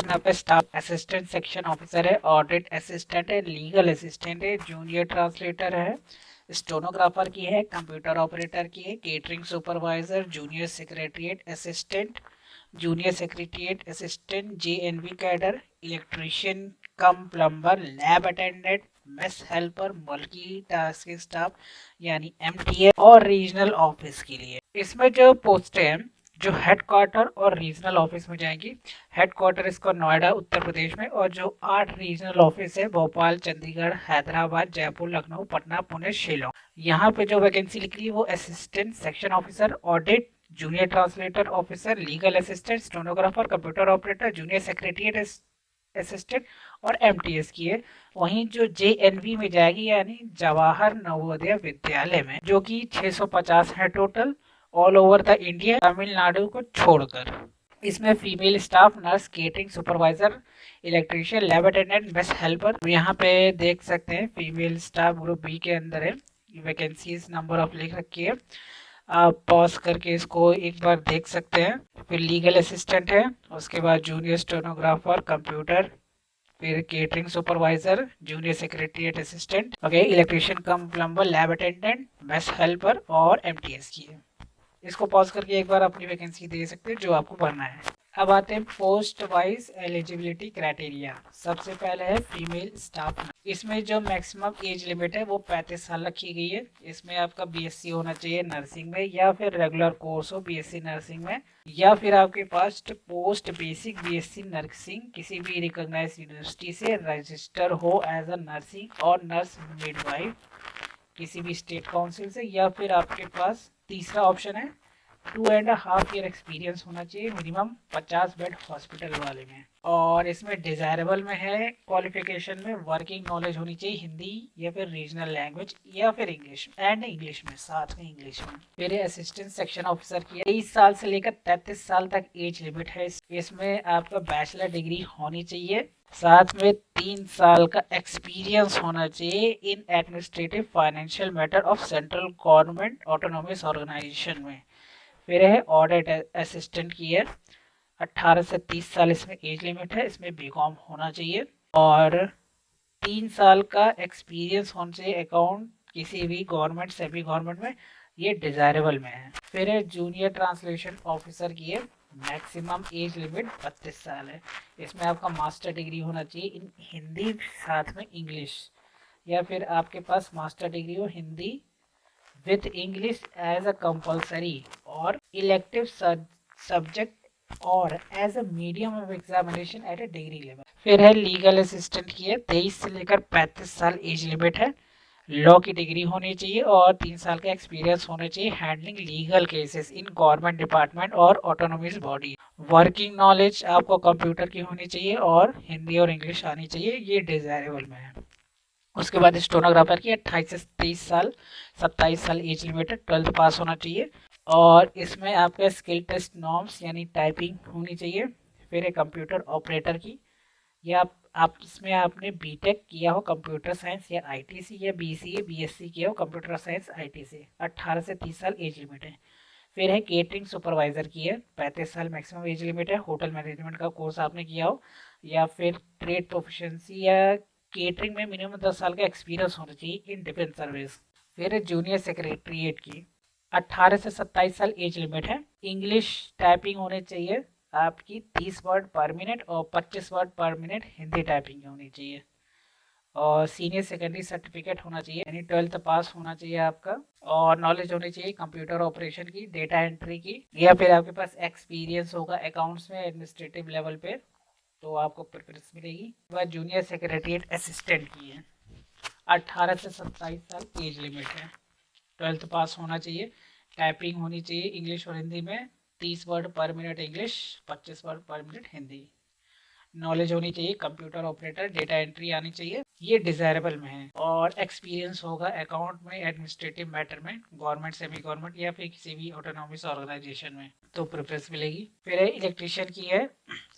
Qualification आपका staff assistant section officer है, audit assistant है, लीगल असिस्टेंट है, जूनियर ट्रांसलेटर है, स्टोनोग्राफर की है, कंप्यूटर ऑपरेटर की है, catering supervisor, junior secretariat assistant, junior secretariat assistant, JNV cadre, electrician cum plumber, lab attendant, mess helper, multi tasking staff यानी MTA और रीजनल ऑफिस के लिए। इसमें जो पोस्टें हैं जो हेडक्वार्टर और रीजनल ऑफिस में जाएंगी, हेडक्वार्टर इसका नोएडा उत्तर प्रदेश में, और जो 8 रीजनल ऑफिस है भोपाल, चंडीगढ़, हैदराबाद, जयपुर, लखनऊ, पटना, पुणे, शिलोंग। यहाँ पे जो वैकेंसी लिखी है वो assistant section officer, audit, junior translator officer, legal assistant, stenographer, computer operator, junior secretariat assistant और एमटीएस की है। वहीं जो जेएनवी में जाएगी यानी जवाहर नवोदय विद्यालय में, जो कि 650 है total all over the India, Tamil Nadu को छोड़कर। इसमें female staff nurse, catering supervisor, electrician, lab attendant, best helper. यहाँ पे देख सकते हैं फीमेल स्टाफ ग्रुप बी के अंदर है, वैकेंसीज नंबर ऑफ लिख रखी है, आप पॉज करके इसको एक बार देख सकते हैं। फिर लीगल असिस्टेंट है, उसके बाद जूनियर स्टेनोग्राफर, कंप्यूटर, फिर catering supervisor, junior secretariat assistant, okay, electrician cum plumber, lab attendant, mess helper और एमटीएस की है। इसको पॉज करके एक बार अपनी वैकेंसी दे सकते हैं जो आपको भरना है। अब आते हैं पोस्ट वाइज एलिजिबिलिटी क्राइटेरिया। सबसे पहले है फीमेल स्टाफ। इसमें जो मैक्सिमम एज लिमिट है वो 35 साल रखी गई है। इसमें आपका बीएससी होना चाहिए नर्सिंग में, या फिर रेगुलर कोर्स हो बीएससी नर्सिंग में, या फिर आपके पास पोस्ट बेसिक बीएससी नर्सिंग किसी भी रिकॉग्नाइज यूनिवर्सिटी से रजिस्टर हो एज अ नर्सिंग और नर्स मिडवाइफ किसी भी स्टेट काउंसिल से, या फिर आपके पास तीसरा ऑप्शन है 2.5 ईयर एक्सपीरियंस होना चाहिए मिनिमम 50 बेड हॉस्पिटल वाले में। और इसमें डिजायरेबल में है क्वालिफिकेशन में वर्किंग नॉलेज होनी चाहिए हिंदी या फिर रीजनल लैंग्वेज या फिर इंग्लिश, एंड इंग्लिश में, साथ में इंग्लिश में। फिर असिस्टेंट सेक्शन ऑफिसर की 23 साल से लेकर 33 साल तक एज लिमिट है। इसमें आपका बैचलर डिग्री होनी चाहिए, साथ में 3 साल का एक्सपीरियंस होना चाहिए in administrative financial matter of central government autonomous organisation में। फिर है ऑडिट असिस्टेंट की है, 18 से 30 साल इसमें एज लिमिट है, इसमें बीकॉम होना चाहिए, और 3 साल का एक्सपीरियंस होना चाहिए अकाउंट किसी भी गवर्नमेंट सेमी गवर्नमेंट में, ये डिजायरेबल में है। फिर है जूनियर ट्रांसलेशन ऑफिसर की है, मैक्सिमम एज लिमिट 32 साल है। इसमें आपका मास्टर डिग्री होना चाहिए इन हिंदी साथ में इंग्लिश, या फिर आपके पास मास्टर डिग्री हो Hindi with English as a compulsory और इलेक्टिव सब्जेक्ट और as a medium of examination at a degree level. फिर है लीगल असिस्टेंट की है, 23 से लेकर 35 साल एज लिमिट है, लॉ की डिग्री होनी चाहिए और 3 साल का एक्सपीरियंस होना चाहिए handling legal cases in government department और ऑटोनोमस बॉडी। वर्किंग नॉलेज आपको कंप्यूटर की होनी चाहिए और हिंदी और इंग्लिश आनी चाहिए, ये डिजायरेबल में है। उसके बाद स्टोनोग्राफर की 28 से 23 साल, 27 साल एज लिमिट है, 12th पास होना चाहिए, और इसमें आपका स्किल टेस्ट नॉर्म्स यानी टाइपिंग होनी चाहिए। फिर है कंप्यूटर ऑपरेटर की, या आप इसमें आपने बीटेक किया हो कंप्यूटर साइंस या आईटी से, या बीसीए बीएससी किया हो कंप्यूटर साइंस आईटी से, 18 से 30 साल एज लिमिट है। फिर है केटरिंग सुपरवाइजर की है, 35 साल मैक्सिमम एज लिमिट है, होटल मैनेजमेंट का कोर्स आपने किया हो, या फिर ट्रेड प्रोफिशिएंसी या केटरिंग में मिनिमम 10 साल का एक्सपीरियंस होना चाहिए इन डिफेंस सर्विस। फिर है जूनियर सेक्रेटरिएट की, 18 से 27 साल एज लिमिट है, इंग्लिश टाइपिंग होनी चाहिए आपकी 30 वर्ड पर मिनट और 25 वर्ड पर मिनट हिंदी टाइपिंग होनी चाहिए, और सीनियर सेकेंडरी सर्टिफिकेट होना चाहिए यानी 12th पास होना चाहिए आपका, और नॉलेज होनी चाहिए कंप्यूटर ऑपरेशन की, डेटा एंट्री की, या फिर आपके पास एक्सपीरियंस होगा अकाउंट्स में एडमिनिस्ट्रेटिव लेवल पे तो आपको प्रेफरेंस मिलेगी। वह जूनियर सेक्रेटरिएट असिस्टेंट की है, 18 से 27 साल एज लिमिट है, 12th पास होना चाहिए, टाइपिंग होनी चाहिए इंग्लिश और हिंदी में, 30 वर्ड पर मिनट इंग्लिश, 25 वर्ड पर मिनट हिंदी, नॉलेज होनी चाहिए कंप्यूटर ऑपरेटर, डेटा एंट्री आनी चाहिए, ये डिजायरेबल में है, और एक्सपीरियंस होगा अकाउंट में एडमिनिस्ट्रेटिव मैटर में गवर्नमेंट सेमी गवर्नमेंट या फिर किसी भी ऑटोनॉमस ऑर्गेनाइजेशन में तो प्रेफरेंस मिलेगी। फिर इलेक्ट्रीशियन की है,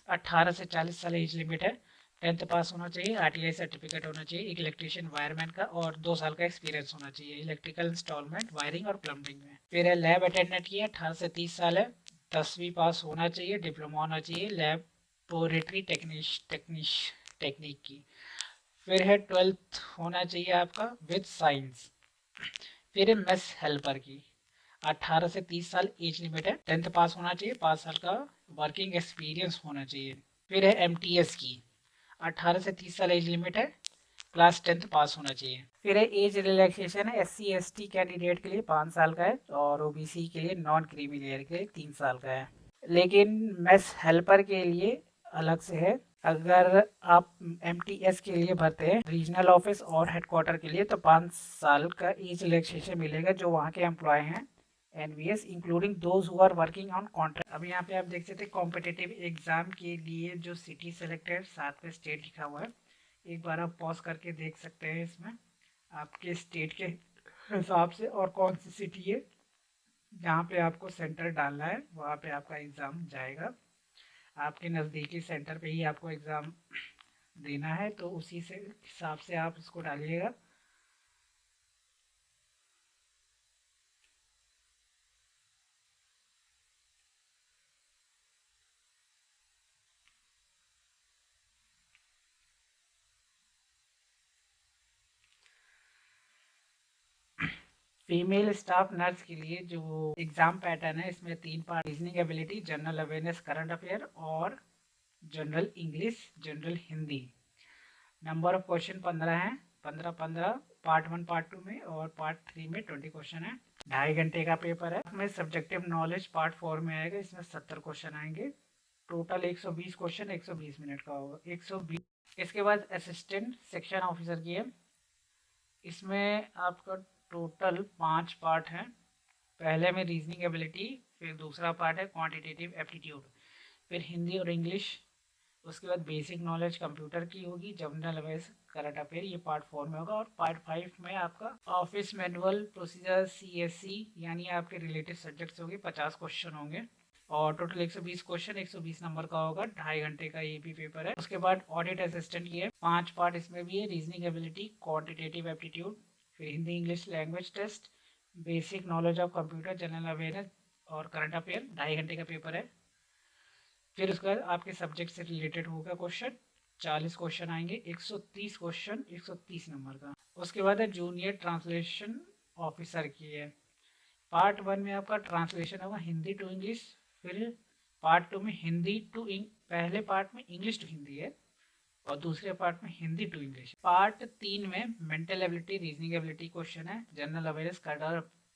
18 से 40 साल एज लिमिट है, 10th पास होना चाहिए, आरटीआई सर्टिफिकेट होना चाहिए एक इलेक्ट्रीशियन वायरमैन का, और 2 साल का एक्सपीरियंस होना चाहिए इलेक्ट्रिकल इंस्टॉलमेंट वायरिंग और प्लम्बिंग में। फिर है लैब अटेंडेंट की है, 18 से 30 साल है, 10वीं पास होना चाहिए, डिप्लोमा होना चाहिए लैब लेबोरेटरी टेक्निक की। फिर है 12th होना चाहिए आपका विद साइंस। फिर है मेस हेल्पर की, 18 से 30 साल एज लिमिट है, 10th पास होना चाहिए, 5 साल का वर्किंग एक्सपीरियंस होना चाहिए। फिर है एमटीएस की, 18 से 30 साल एज लिमिट है, क्लास 10th पास होना चाहिए। फिर है एज रिलैक्सेशन है, एससी एसटी कैंडिडेट के लिए 5 साल का है और ओबीसी के लिए नॉन क्रीमी लेयर के लिए 3 साल का है। लेकिन मेस हेल्पर के लिए अलग से है। अगर आप एमटीएस के लिए भरते हैं रीजनल ऑफिस और हेडक्वार्टर के लिए तो 5 साल का एज रिलैक्सेशन मिलेगा जो वहाँ के एम्प्लॉय हैं NVS including those who are working on contract. अब यहाँ पे आप देख सकते हैं कॉम्पिटिटिव एग्जाम के लिए जो सिटी सेलेक्टेड, साथ में स्टेट लिखा हुआ है। एक बार आप पॉज करके देख सकते हैं इसमें आपके स्टेट के हिसाब से और कौन सी सिटी है जहाँ पे आपको सेंटर डालना है वहाँ पे आपका एग्ज़ाम जाएगा। आपके नज़दीकी सेंटर पे ही आपको एग्ज़ाम देना है तो उसी से हिसाब से आप इसको डालिएगा। फीमेल स्टाफ नर्स के लिए जो एग्ज़ाम पैटर्न है इसमें 3 part, reasoning ability, general awareness, current affair और general English, general Hindi. Number of question 15 हैं, 15 पार्ट 1 पार्ट 2 में और पार्ट 3 में 20 क्वेश्चन है। 2.5 घंटे का पेपर है। इसमें सब्जेक्टिव नॉलेज पार्ट 4 में आएगा, इसमें 70 क्वेश्चन आएंगे। टोटल 120 क्वेश्चन 120 मिनट का होगा, 120। इसके बाद असिस्टेंट सेक्शन ऑफिसर की है। इसमें आपका टोटल 5 पार्ट हैं। पहले में रीजनिंग एबिलिटी, फिर दूसरा पार्ट है क्वांटिटेटिव एप्टीट्यूड, फिर हिंदी और इंग्लिश, उसके बाद बेसिक नॉलेज कंप्यूटर की होगी, जनरल अवेयरनेस, करंट अफेयर, ये पार्ट 4 में होगा। और पार्ट 5 में आपका ऑफिस मैनुअल, प्रोसीजर, सीएससी यानी आपके रिलेटेड सब्जेक्ट्स होंगे, 50 क्वेश्चन होंगे और टोटल 120 क्वेश्चन 120 नंबर का होगा। 2.5 घंटे का ये भी पेपर है। उसके बाद ऑडिट असिस्टेंट की है, 5 पार्ट इसमें भी है, रीजनिंग एबिलिटी, क्वांटिटेटिव एप्टीट्यूड, फिर Hindi English language test, basic knowledge of computer, general awareness और करंट अफेयर। 2.5 घंटे का पेपर है। फिर उसके बाद आपके सब्जेक्ट से रिलेटेड होगा क्वेश्चन, 40 क्वेश्चन आएंगे, 130 क्वेश्चन 130 नंबर का। उसके बाद है जूनियर ट्रांसलेशन ऑफिसर की है। पार्ट 1 में आपका ट्रांसलेशन होगा हिंदी टू इंग्लिश, फिर पार्ट 2 में हिंदी टू पहले पार्ट में इंग्लिश टू हिंदी है और दूसरे पार्ट में हिंदी टू इंग्लिश। पार्ट 3 में mental ability, reasoning ability question है, general awareness,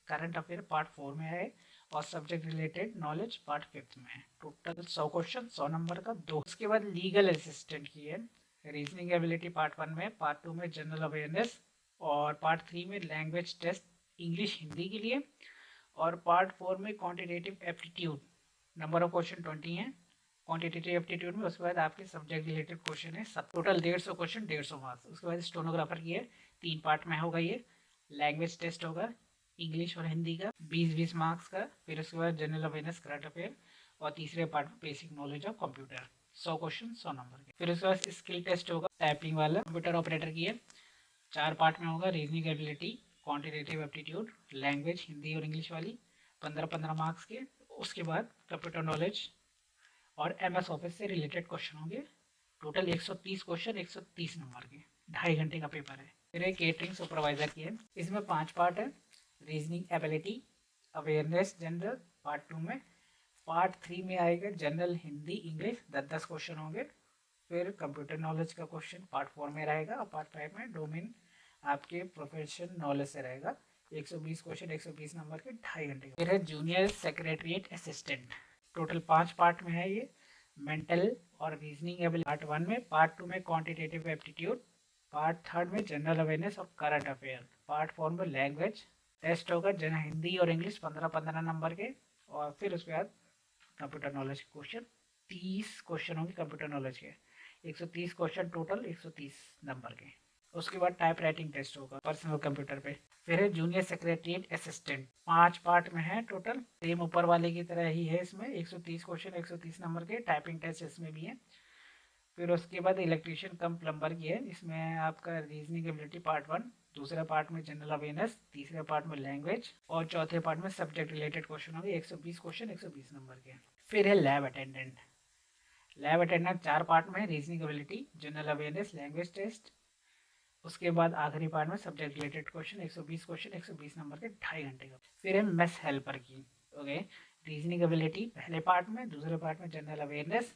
current affair part 4 में है और सब्जेक्ट रिलेटेड नॉलेज पार्ट 5 में है। टोटल 100 क्वेश्चन 100 नंबर का 2। उसके बाद लीगल असिस्टेंट की है, रीजनिंग एबिलिटी पार्ट 1 में, पार्ट 2 में जनरल अवेयरनेस और पार्ट 3 में लैंग्वेज टेस्ट इंग्लिश हिंदी के लिए और पार्ट 4 में quantitative aptitude. Number of question 20 है क्वांटिटेटिव एप्टीट्यूड में। उसके बाद आपके सब्जेक्ट रिलेटेड क्वेश्चन है सब, टोटल 150 क्वेश्चन 150 मार्क्स। उसके बाद स्टोनोग्राफर की है, 3 पार्ट में होगा ये। लैंग्वेज टेस्ट होगा इंग्लिश और हिंदी का 20-20 मार्क्स का। फिर उसके बाद जनरल अवेयरनेस, करंट अफेयर और तीसरे पार्ट में basic knowledge of computer, 100 question 100 number के। फिर उसके बाद स्किल टेस्ट होगा टाइपिंग वाला, कंप्यूटर ऑपरेटर की है, 4 पार्ट में होगा। Reasoning ability, quantitative aptitude, language Hindi और इंग्लिश वाली, 15-15 मार्क्स के। उसके बाद कंप्यूटर नॉलेज और एमएस ऑफिस से रिलेटेड क्वेश्चन होंगे। टोटल 130 क्वेश्चन 130 नंबर के, 2.5 घंटे का पेपर है। फिर एक केटरिंग सुपरवाइजर की है, इसमें 5 पार्ट है। Reasoning ability, awareness general part 2 में, पार्ट 3 में आएगा जनरल हिंदी इंग्लिश, 10-10 क्वेश्चन होंगे। फिर कंप्यूटर नॉलेज का क्वेश्चन पार्ट 4 में रहेगा और पार्ट 5 में डोमेन आपके प्रोफेशन नॉलेज से रहेगा। 120 क्वेश्चन 120 नंबर के, 2.5 घंटे। फिर है junior secretariat assistant, total 5 part में है ये। मेंटल और रीजनिंग एबिलिटी पार्ट 1 में, पार्ट 2 में क्वांटिटेटिव एप्टीट्यूड, पार्ट 3 में जनरल अवेयरनेस और करंट अफेयर, पार्ट 4 में लैंग्वेज टेस्ट होगा जन हिंदी और इंग्लिश 15-15 नंबर के। और फिर उसके बाद कंप्यूटर नॉलेज के क्वेश्चन, 30 क्वेश्चन होंगे कंप्यूटर नॉलेज के, 130 क्वेश्चन टोटल 130 नंबर के। उसके बाद टाइप राइटिंग टेस्ट होगा पर्सनल कंप्यूटर पे। फिर है जूनियर सेक्रेटरिएट असिस्टेंट, 5 पार्ट में है टोटल, सेम ऊपर वाले की तरह ही है। इसमें 130 क्वेश्चन 130 नंबर के, टाइपिंग टेस्ट इसमें भी है। फिर उसके बाद इलेक्ट्रीशियन कम प्लम्बर की है, इसमें आपका रीजनिंग एबिलिटी पार्ट 1, दूसरे पार्ट में जनरल अवेयरनेस, तीसरे पार्ट में लैंग्वेज और चौथे पार्ट में सब्जेक्ट रिलेटेड क्वेश्चन होंगे, 120 क्वेश्चन 120 नंबर के। फिर है lab attendant, lab attendant 4 part में, reasoning ability, general awareness, language test. उसके बाद आखिरी पार्ट में subject related question, 120 question, 120 number के 2.5 घंटे का। फिर है मेस हेल्पर की। ओके, रीजनिंग एबिलिटी पहले पार्ट में, दूसरे पार्ट में general awareness,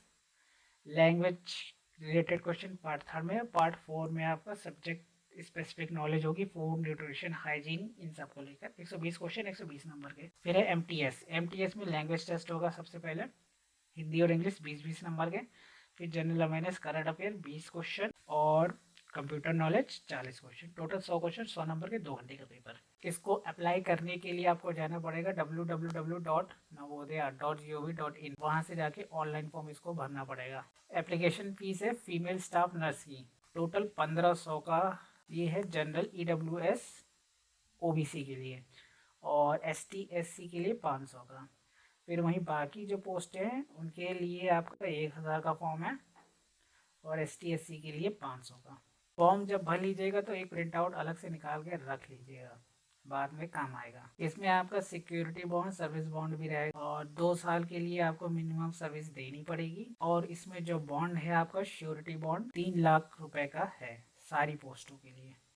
language related question part 3 में, पार्ट 4 में आपका सब्जेक्ट स्पेसिफिक नॉलेज होगी, फूड, न्यूट्रिशन, हाइजीन, इन सब को लेकर 120 क्वेश्चन 120 नंबर के। फिर है एमटीएस में लैंग्वेज टेस्ट होगा सबसे पहले, हिंदी और इंग्लिश 20-20 नंबर के। फिर general awareness, current affair 20 question और computer knowledge 40 question. Total 100 question 100 number के 2 घंटे का पेपर। इसको अप्लाई करने के लिए आपको जाना पड़ेगा www.navodaya.gov.in, वहाँ से जाके ऑनलाइन फॉर्म इसको भरना पड़ेगा। एप्लीकेशन फीस है फीमेल स्टाफ नर्स की टोटल 1500 का, ये है जनरल EWS OBC के लिए, और ST SC के लिए 500 का। फिर वहीं बाकी जो पोस्टें हैं उनके लिए आपका 1000 का फॉर्म है, और ST SC के लिए 500 का। फॉर्म जब भर लीजिएगा तो एक प्रिंट आउट अलग से निकाल के रख लीजिएगा, बाद में काम आएगा। इसमें आपका सिक्योरिटी बॉन्ड, सर्विस बॉन्ड भी रहेगा, और 2 साल के लिए आपको मिनिमम सर्विस देनी पड़ेगी। और इसमें जो बॉन्ड है आपका श्योरिटी बॉन्ड 3 लाख रुपए का है सारी पोस्टों के लिए।